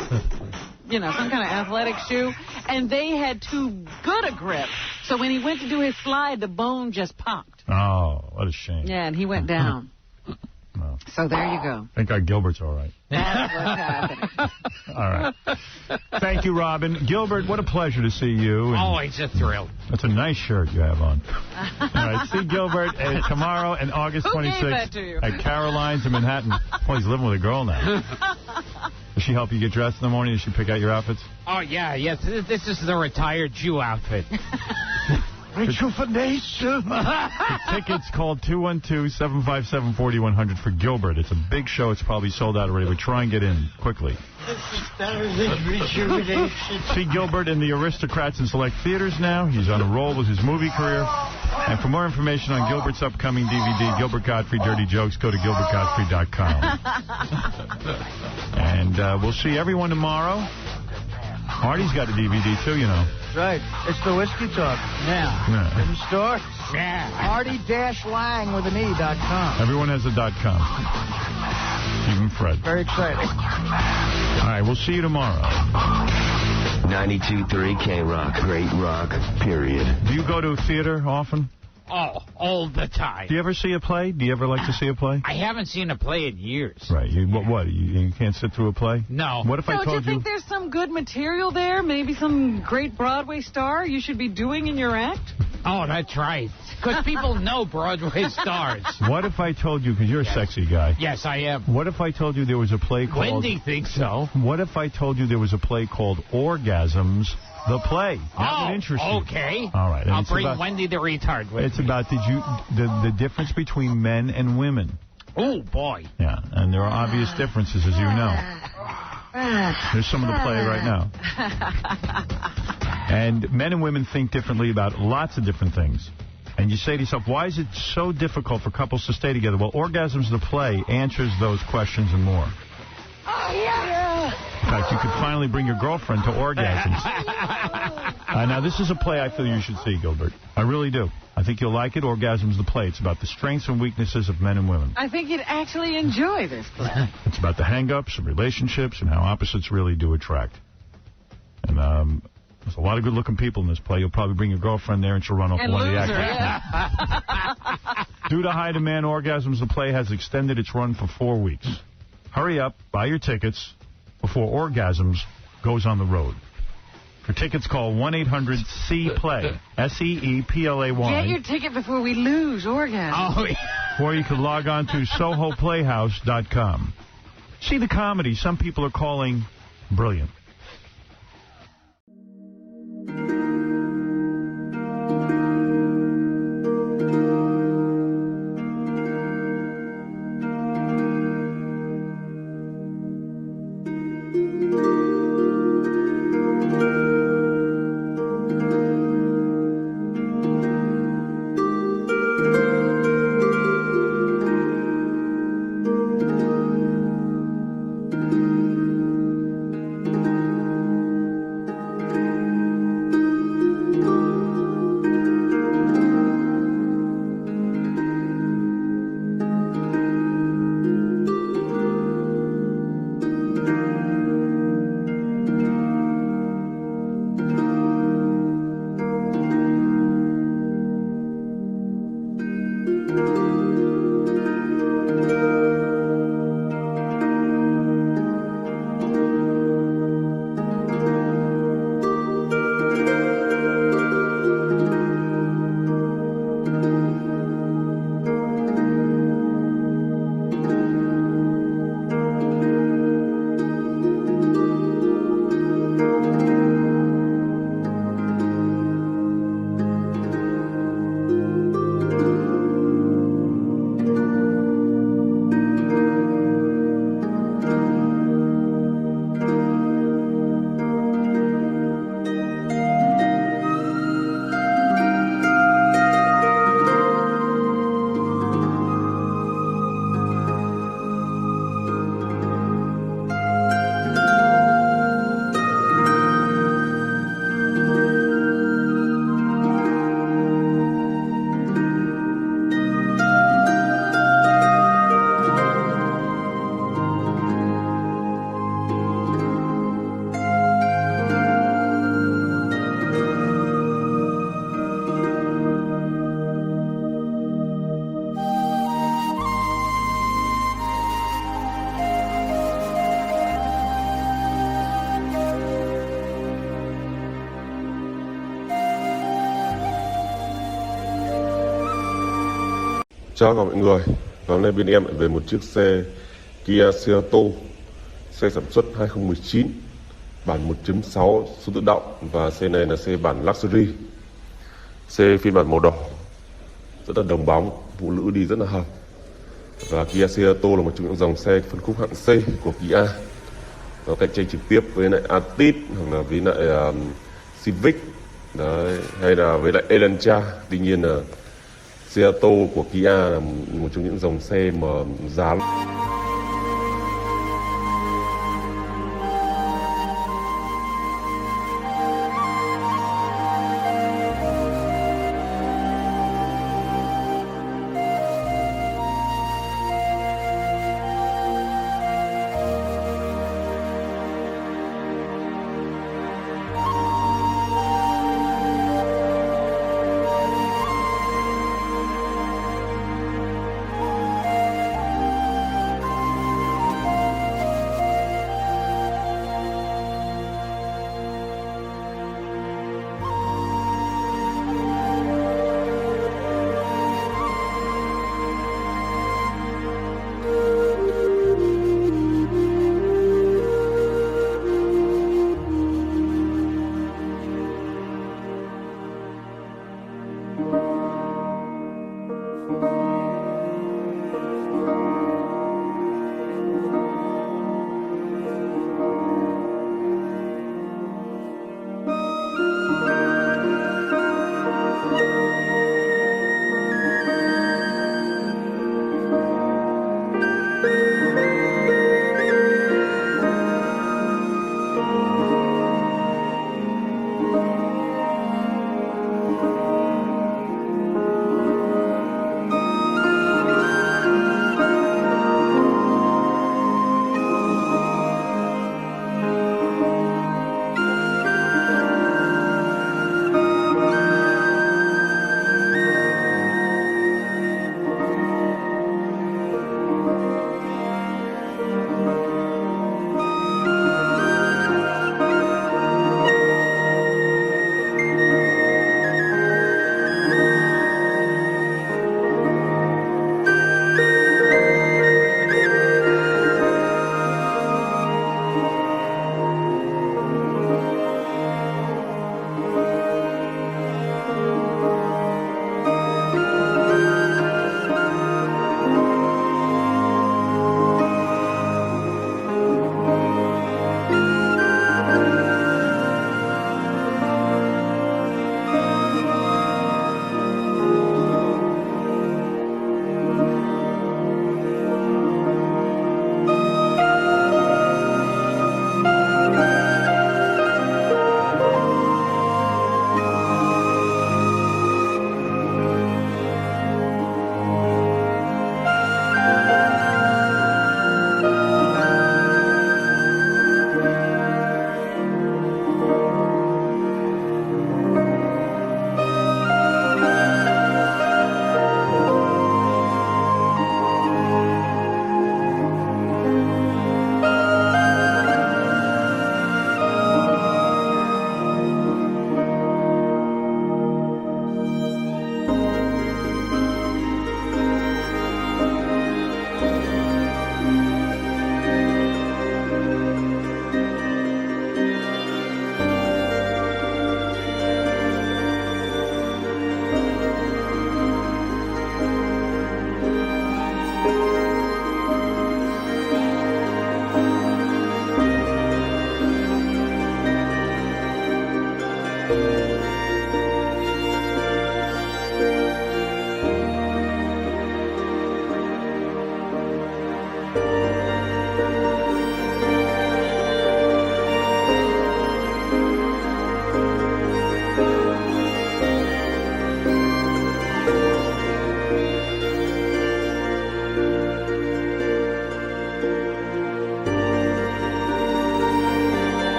some kind of athletic shoe. And they had too good a grip. So when he went to do his slide, the bone just popped. Oh, what a shame. Yeah, and he went down. So there you go. Thank God Gilbert's all right. That's what's happening. All right. Thank you, Robin. Gilbert, what a pleasure to see you. Always a thrill. That's a nice shirt you have on. All right, see Gilbert tomorrow and August 26th at Caroline's in Manhattan. Oh, he's living with a girl now. Does she help you get dressed in the morning? Does she pick out your outfits? Oh, yeah, yes. This is the retired Jew outfit. Rejuvenation. The tickets called 212-757-4100 for Gilbert. It's a big show. It's probably sold out already, but try and get in quickly. See Gilbert in the Aristocrats and Select Theaters now. He's on a roll with his movie career. And for more information on Gilbert's upcoming DVD, Gilbert Gottfried Dirty Jokes, go to GilbertGottfried.com. And we'll see everyone tomorrow. Artie's got a DVD, too, you know. That's right. It's the Whiskey Talk. Yeah. In the store. Yeah. Artie-Lang with an E.com. Everyone has a .com. Even Fred. Very exciting. All right, we'll see you tomorrow. 92.3 K-Rock. Great rock, period. Do you go to a theater often? Oh, all the time. Do you ever see a play? Do you ever like to see a play? I haven't seen a play in years. Right. What? You can't sit through a play? No. What if I told you... Don't you think there's some good material there? Maybe some great Broadway star you should be doing in your act? Oh, that's right. Because people know Broadway stars. What if I told you, because you're a sexy guy. Yes, I am. What if I told you there was a play called... Wendy thinks so. What if I told you there was a play called Orgasms, the play? That would interest you. Okay. All right. I'll bring Wendy the retard with It's me. about the difference between men and women. Oh, boy. Yeah, and there are obvious differences, as you know. There's some of the play right now. And men and women think differently about lots of different things. And you say to yourself, why is it so difficult for couples to stay together? Well, Orgasms, the play, answers those questions and more. Oh, yeah. In fact, you could finally bring your girlfriend to Orgasms. Now, this is a play I feel you should see, Gilbert. I really do. I think you'll like it. Orgasms, the play. It's about the strengths and weaknesses of men and women. I think you'd actually enjoy this play. It's about the hang-ups of relationships and how opposites really do attract. And there's a lot of good-looking people in this play. You'll probably bring your girlfriend there, and she'll run off one of the actors. Yeah. Due to high demand, Orgasms, the play has extended its run for 4 weeks. Hurry up, buy your tickets before Orgasms goes on the road. For tickets, call 1-800-C-PLAY, S-E-E-P-L-A-Y. Get your ticket before we lose orgasm. Oh, yeah. Or you can log on to SohoPlayhouse.com. See the comedy some people are calling brilliant. Chào mọi người, hôm nay bên em lại về một chiếc xe Kia Ceto, xe sản xuất 2019, bản 1.6 số tự động, và xe này là xe bản Luxury, xe phiên bản màu đỏ, rất là đồng bóng, phụ nữ đi rất là hợp. Và Kia Ceto là một trong những dòng xe phân khúc hạng C của Kia, nó cạnh tranh trực tiếp với lại Altis hoặc là với lại Civic đấy, hay là với lại Elantra. Tuy nhiên là Ceto của Kia là một trong những dòng xe mà giá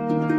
you.